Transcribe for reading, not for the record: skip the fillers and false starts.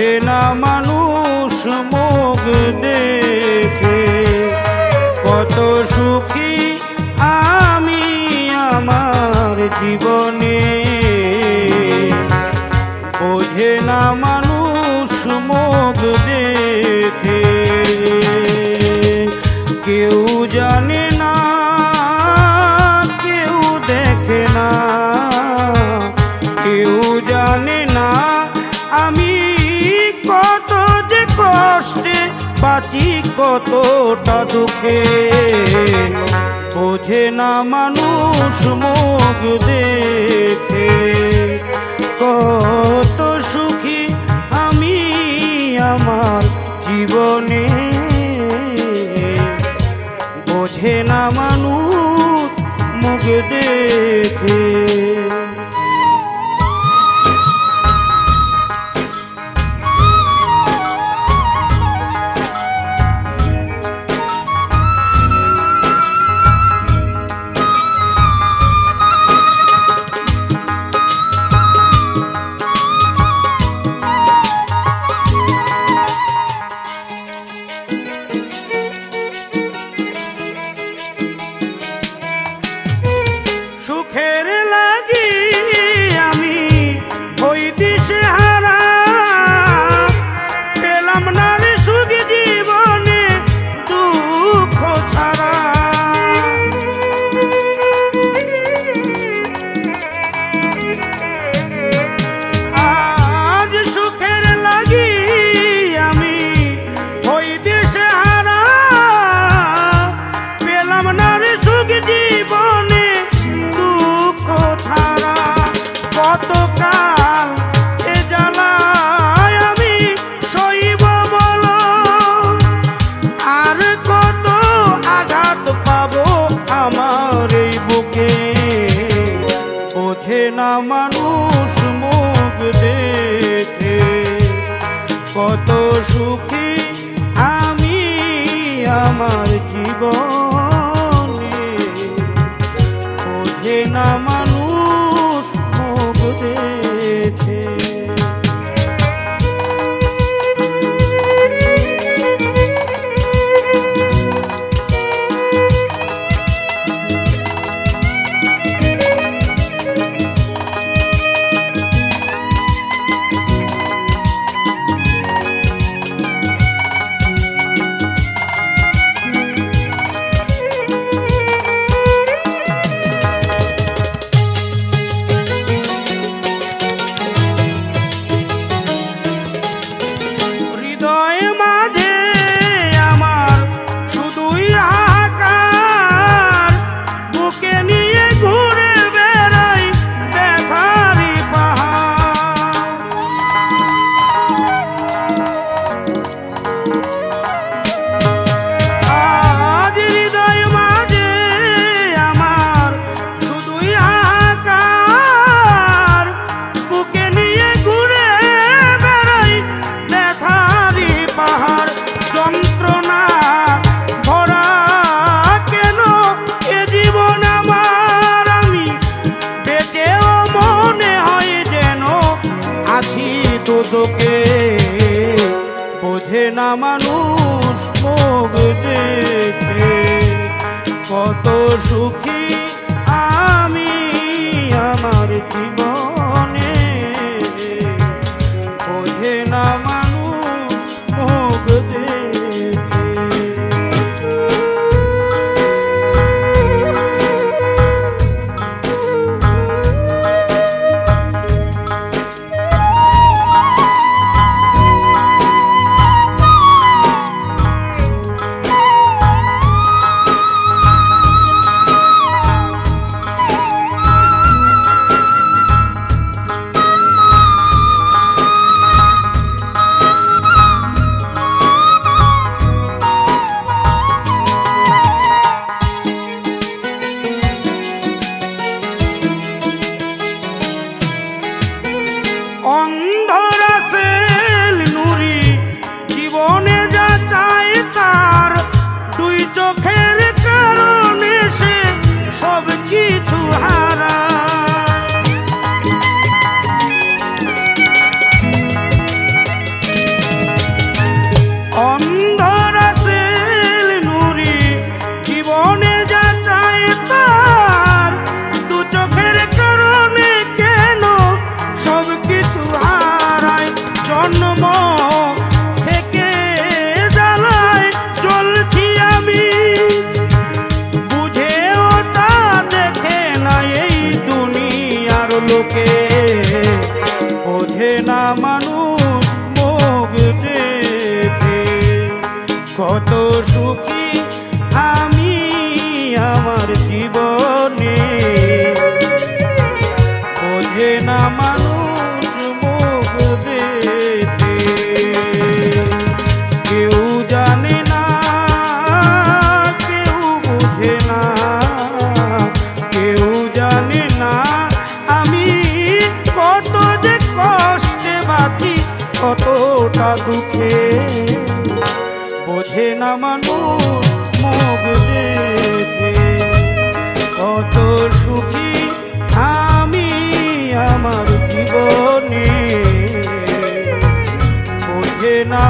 বোঝে না মানুষ মুখ দেখে কত সুখী আমি আমার জীবনে। বোঝে না মানুষ মুখ দেখে, কেউ জানে না কেউ দেখে না, কেউ জানে না আমি কত যে কষ্টে বাঁচি কতটা দুঃখে। বোঝে না মানুষ মুখ দেখে কত সুখী আমি আমার জীবনে। বোঝে না মানুষ মুখ দেখে। সুখের লাগি আমি ওই দিশে হারা, পেলাম না রে সুখ জীবনে দুঃখ ছাড়া। আজ সুখের লাগি আমি ওই দিশে হারা, পেলাম না রে সুখ জীবনে ছাড়া। কতকাল এ জ্বালায় আমি সইব বলো, আর কত আঘাত পাবো আমার এই বুকে। বোঝে না মানুষ মুখ দেখে কত সুখী আমি আমার জীবনে। বোঝে না মানুষ মুখ দেখে। তোকে বোঝে না মানুষ মুখ দেখে কত সুখী আমি আমার জীবনে। বোঝে না মানুষ মুখ দেখে। থেকে জ্বালায় চলছি আমি, বুঝেও তা দেখে না এই দুনিয়ার লোকে। বোঝে না মানুষ মুখ দেখে কত সুখী আমি আমার জীবনে। বোঝে না মানুষ মুখ দেখে, কেউ জানে না কেউ বোঝে না, কেউ জানে না আমি কত যে কষ্টে বাঁচি কতটা দুঃখে। বোঝে না মানুষ মুখ দেখে কত সুখী আমি আমার জীবনে। বোঝে না।